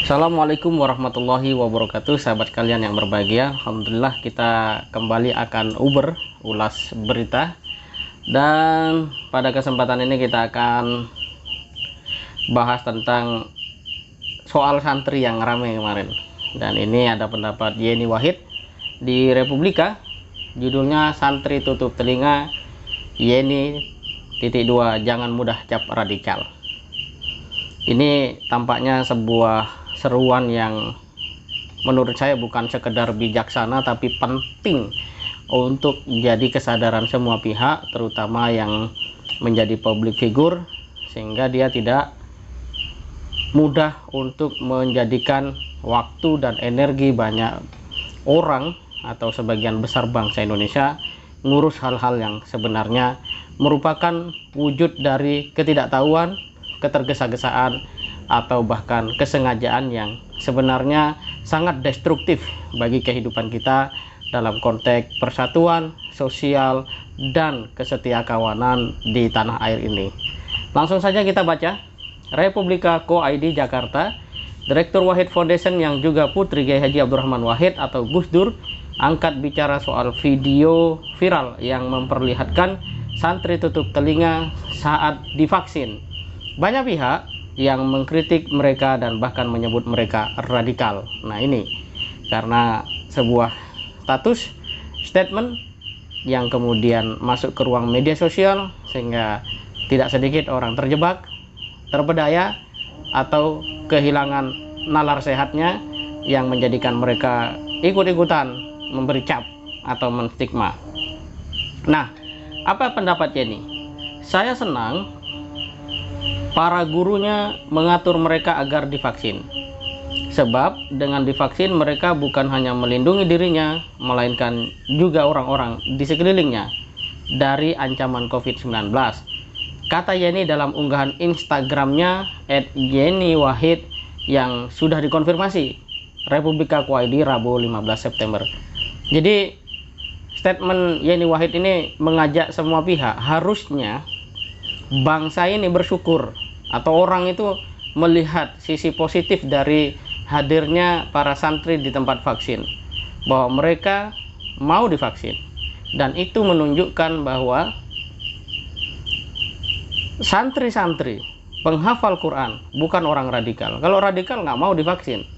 Assalamualaikum warahmatullahi wabarakatuh, sahabat kalian yang berbahagia. Alhamdulillah kita kembali akan ulas berita. Dan pada kesempatan ini kita akan bahas tentang soal santri yang ramai kemarin. Dan ini ada pendapat Yeni Wahid di Republika, judulnya "Santri Tutup Telinga Yeni .2 Jangan Mudah Cap Radikal". Ini tampaknya sebuah seruan yang menurut saya bukan sekedar bijaksana tapi penting untuk jadi kesadaran semua pihak, terutama yang menjadi public figure, sehingga dia tidak mudah untuk menjadikan waktu dan energi banyak orang atau sebagian besar bangsa Indonesia ngurus hal-hal yang sebenarnya merupakan wujud dari ketidaktahuan, ketergesa-gesaan, atau bahkan kesengajaan yang sebenarnya sangat destruktif bagi kehidupan kita dalam konteks persatuan sosial dan kesetiakawanan di tanah air ini. Langsung saja kita baca. Republika Co.id Jakarta, Direktur Wahid Foundation yang juga putri Kiai Haji Abdurrahman Wahid atau Gus Dur angkat bicara soal video viral yang memperlihatkan santri tutup telinga saat divaksin. Banyak pihak yang mengkritik mereka dan bahkan menyebut mereka radikal. Nah, ini karena sebuah statement yang kemudian masuk ke ruang media sosial, sehingga tidak sedikit orang terjebak, terpedaya, atau kehilangan nalar sehatnya yang menjadikan mereka ikut-ikutan memberi cap atau menstigma. Nah, apa pendapat Yeni? Saya senang para gurunya mengatur mereka agar divaksin. Sebab dengan divaksin mereka bukan hanya melindungi dirinya, melainkan juga orang-orang di sekelilingnya dari ancaman COVID-19. Kata Yeni dalam unggahan Instagramnya @yeniwahid yang sudah dikonfirmasi Republika Co.id Rabu 15 September. Jadi statement Yeni Wahid ini mengajak semua pihak, harusnya bangsa ini bersyukur atau orang itu melihat sisi positif dari hadirnya para santri di tempat vaksin, bahwa mereka mau divaksin, dan itu menunjukkan bahwa santri-santri penghafal Quran bukan orang radikal. Kalau radikal nggak mau divaksin.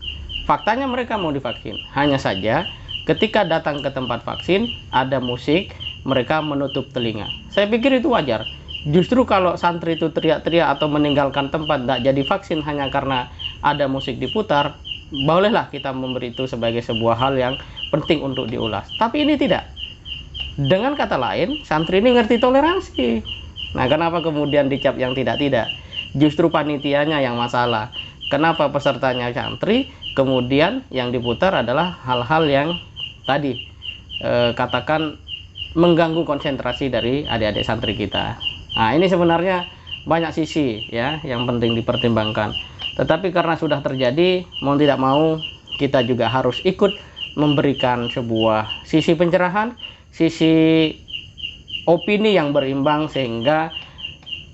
Faktanya mereka mau divaksin, hanya saja ketika datang ke tempat vaksin ada musik, mereka menutup telinga. Saya pikir itu wajar. Justru kalau santri itu teriak-teriak atau meninggalkan tempat tidak jadi vaksin hanya karena ada musik diputar, bolehlah kita memberi itu sebagai sebuah hal yang penting untuk diulas. Tapi ini tidak. Dengan kata lain, santri ini ngerti toleransi. Nah, kenapa kemudian dicap yang tidak-tidak? Justru panitianya yang masalah. Kenapa pesertanya santri, kemudian yang diputar adalah hal-hal yang tadi katakan mengganggu konsentrasi dari adik-adik santri kita. Nah, ini sebenarnya banyak sisi ya yang penting dipertimbangkan. Tetapi karena sudah terjadi, mau tidak mau kita juga harus ikut memberikan sebuah sisi pencerahan, sisi opini yang berimbang, sehingga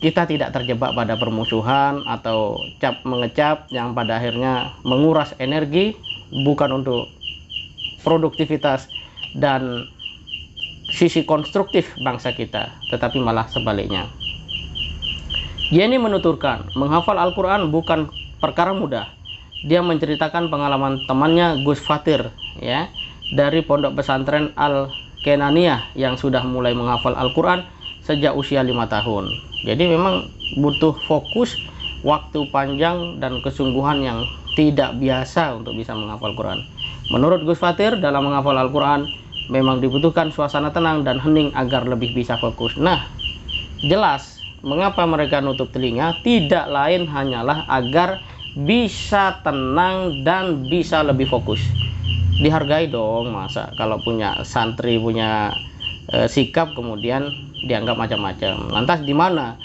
kita tidak terjebak pada permusuhan atau cap mengecap yang pada akhirnya menguras energi bukan untuk produktivitas dan sisi konstruktif bangsa kita, tetapi malah sebaliknya. Yeni menuturkan, menghafal Al-Quran bukan perkara mudah. Dia menceritakan pengalaman temannya Gus Fatir ya, dari pondok pesantren Al-Kenaniyah yang sudah mulai menghafal Al-Quran sejak usia 5 tahun. Jadi memang butuh fokus, waktu panjang, dan kesungguhan yang tidak biasa untuk bisa menghafal Quran. Menurut Gus Fatir, dalam menghafal Al-Quran memang dibutuhkan suasana tenang dan hening agar lebih bisa fokus. Nah, jelas mengapa mereka nutup telinga, tidak lain hanyalah agar bisa tenang dan bisa lebih fokus. Dihargai dong, masa kalau punya santri punya sikap kemudian dianggap macam-macam. Lantas di mana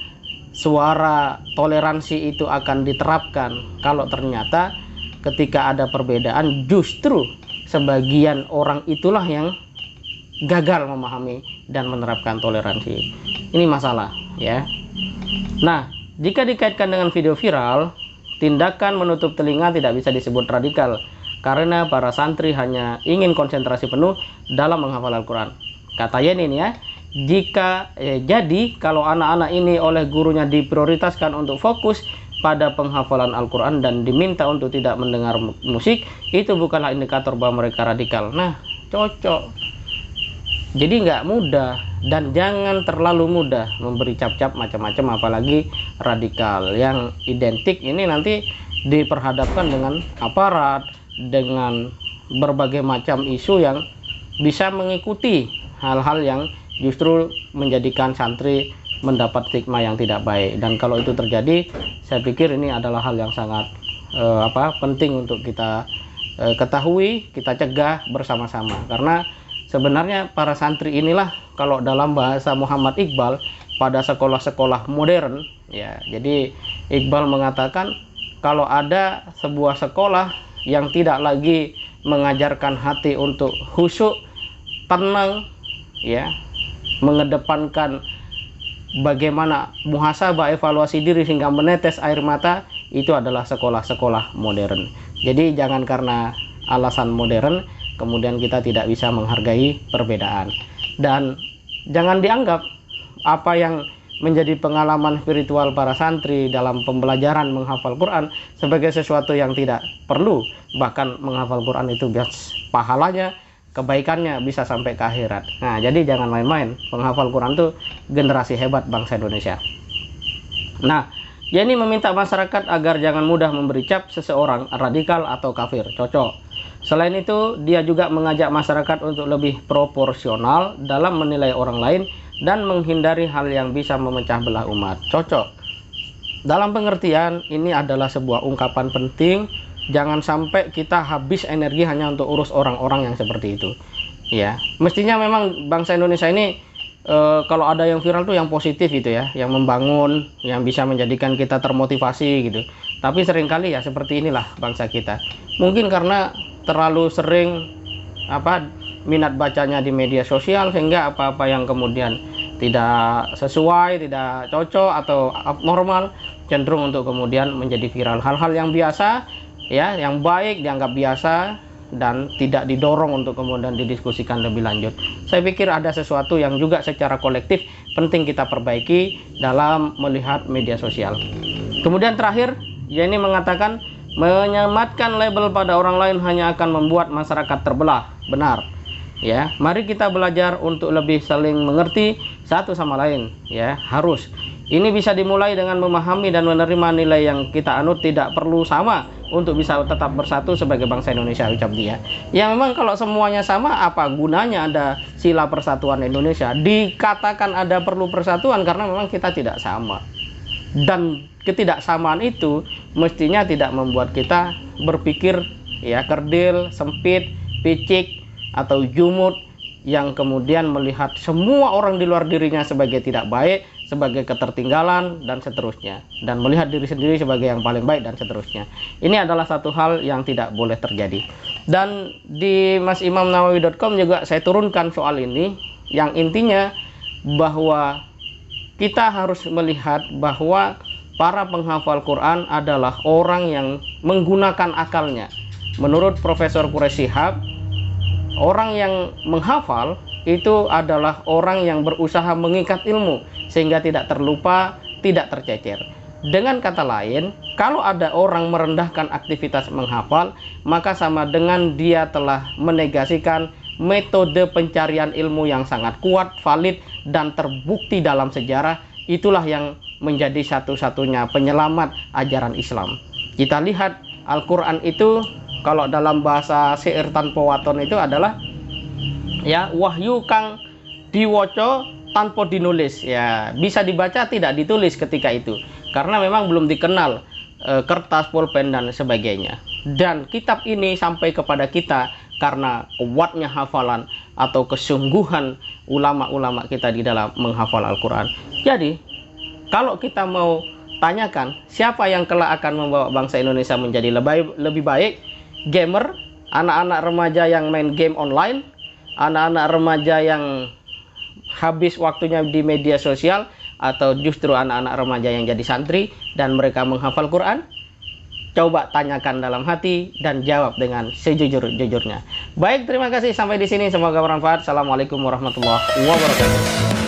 suara toleransi itu akan diterapkan kalau ternyata ketika ada perbedaan justru sebagian orang itulah yang gagal memahami dan menerapkan toleransi? Ini masalah ya. Nah, jika dikaitkan dengan video viral, Tindakan menutup telinga tidak bisa disebut radikal, karena para santri hanya ingin konsentrasi penuh dalam menghafal Al-Quran. Kata Yenin ya, jadi kalau anak-anak ini oleh gurunya diprioritaskan untuk fokus pada penghafalan Al-Quran dan diminta untuk tidak mendengar musik, itu bukanlah indikator bahwa mereka radikal. Nah, cocok. Jadi nggak mudah, dan jangan terlalu mudah memberi cap-cap macam-macam, apalagi radikal. Yang identik ini nanti diperhadapkan dengan aparat, dengan berbagai macam isu yang bisa mengikuti hal-hal yang justru menjadikan santri mendapat stigma yang tidak baik. Dan kalau itu terjadi, saya pikir ini adalah hal yang sangat penting untuk kita ketahui, kita cegah bersama-sama. Karena sebenarnya para santri inilah, kalau dalam bahasa Muhammad Iqbal, pada sekolah-sekolah modern ya. Jadi Iqbal mengatakan kalau ada sebuah sekolah yang tidak lagi mengajarkan hati untuk khusyuk, tenang ya, mengedepankan bagaimana muhasabah, evaluasi diri hingga menetes air mata, itu adalah sekolah-sekolah modern. Jadi jangan karena alasan modern kemudian kita tidak bisa menghargai perbedaan, dan jangan dianggap apa yang menjadi pengalaman spiritual para santri dalam pembelajaran menghafal Quran sebagai sesuatu yang tidak perlu. Bahkan menghafal Quran itu pahalanya, kebaikannya bisa sampai ke akhirat. Nah, jadi jangan main-main. Penghafal Quran itu generasi hebat bangsa Indonesia. Nah, Yeni meminta masyarakat agar jangan mudah memberi cap seseorang radikal atau kafir. Cocok. Selain itu, dia juga mengajak masyarakat untuk lebih proporsional dalam menilai orang lain dan menghindari hal yang bisa memecah belah umat. Cocok. Dalam pengertian, ini adalah sebuah ungkapan penting. Jangan sampai kita habis energi hanya untuk urus orang-orang yang seperti itu. Ya, mestinya memang bangsa Indonesia ini kalau ada yang viral tuh yang positif gitu ya, yang membangun, yang bisa menjadikan kita termotivasi gitu. Tapi seringkali ya seperti inilah bangsa kita. Mungkin karena terlalu sering minat bacanya di media sosial, sehingga apa-apa yang kemudian tidak sesuai, tidak cocok atau abnormal cenderung untuk kemudian menjadi viral. Hal-hal yang biasa ya, yang baik dianggap biasa dan tidak didorong untuk kemudian didiskusikan lebih lanjut. Saya pikir ada sesuatu yang juga secara kolektif penting kita perbaiki dalam melihat media sosial. Kemudian terakhir, Yeni mengatakan menyematkan label pada orang lain hanya akan membuat masyarakat terbelah. Benar ya, mari kita belajar untuk lebih saling mengerti satu sama lain ya, harus. Ini bisa dimulai dengan memahami dan menerima nilai yang kita anut tidak perlu sama untuk bisa tetap bersatu sebagai bangsa Indonesia, ucap dia. Ya memang kalau semuanya sama, apa gunanya ada sila persatuan Indonesia? Dikatakan ada perlu persatuan karena memang kita tidak sama. Dan ketidaksamaan itu mestinya tidak membuat kita berpikir ya kerdil, sempit, picik atau jumut, yang kemudian melihat semua orang di luar dirinya sebagai tidak baik, sebagai ketertinggalan dan seterusnya, dan melihat diri sendiri sebagai yang paling baik dan seterusnya. Ini adalah satu hal yang tidak boleh terjadi. Dan di masimamnawawi.com juga saya turunkan soal ini, yang intinya bahwa kita harus melihat bahwa para penghafal Quran adalah orang yang menggunakan akalnya. Menurut Profesor Quraish Shihab, orang yang menghafal itu adalah orang yang berusaha mengikat ilmu sehingga tidak terlupa, tidak tercecer. Dengan kata lain, kalau ada orang merendahkan aktivitas menghafal, maka sama dengan dia telah menegasikan metode pencarian ilmu yang sangat kuat, valid, dan terbukti dalam sejarah. Itulah yang menjadi satu-satunya penyelamat ajaran Islam. Kita lihat Al-Quran itu, kalau dalam bahasa syair tanpa waton itu adalah ya wahyu kang diwoco tanpa dinulis, ya bisa dibaca tidak ditulis ketika itu karena memang belum dikenal kertas, pulpen dan sebagainya. Dan kitab ini sampai kepada kita karena kuatnya hafalan atau kesungguhan ulama-ulama kita di dalam menghafal Al-Quran. Jadi kalau kita mau tanyakan siapa yang kelak akan membawa bangsa Indonesia menjadi lebih baik, gamer, anak-anak remaja yang main game online, anak-anak remaja yang habis waktunya di media sosial, atau justru anak-anak remaja yang jadi santri dan mereka menghafal Quran? Coba tanyakan dalam hati dan jawab dengan sejujur-jujurnya. Baik, terima kasih sampai di sini. Semoga bermanfaat. Assalamualaikum warahmatullahi wabarakatuh.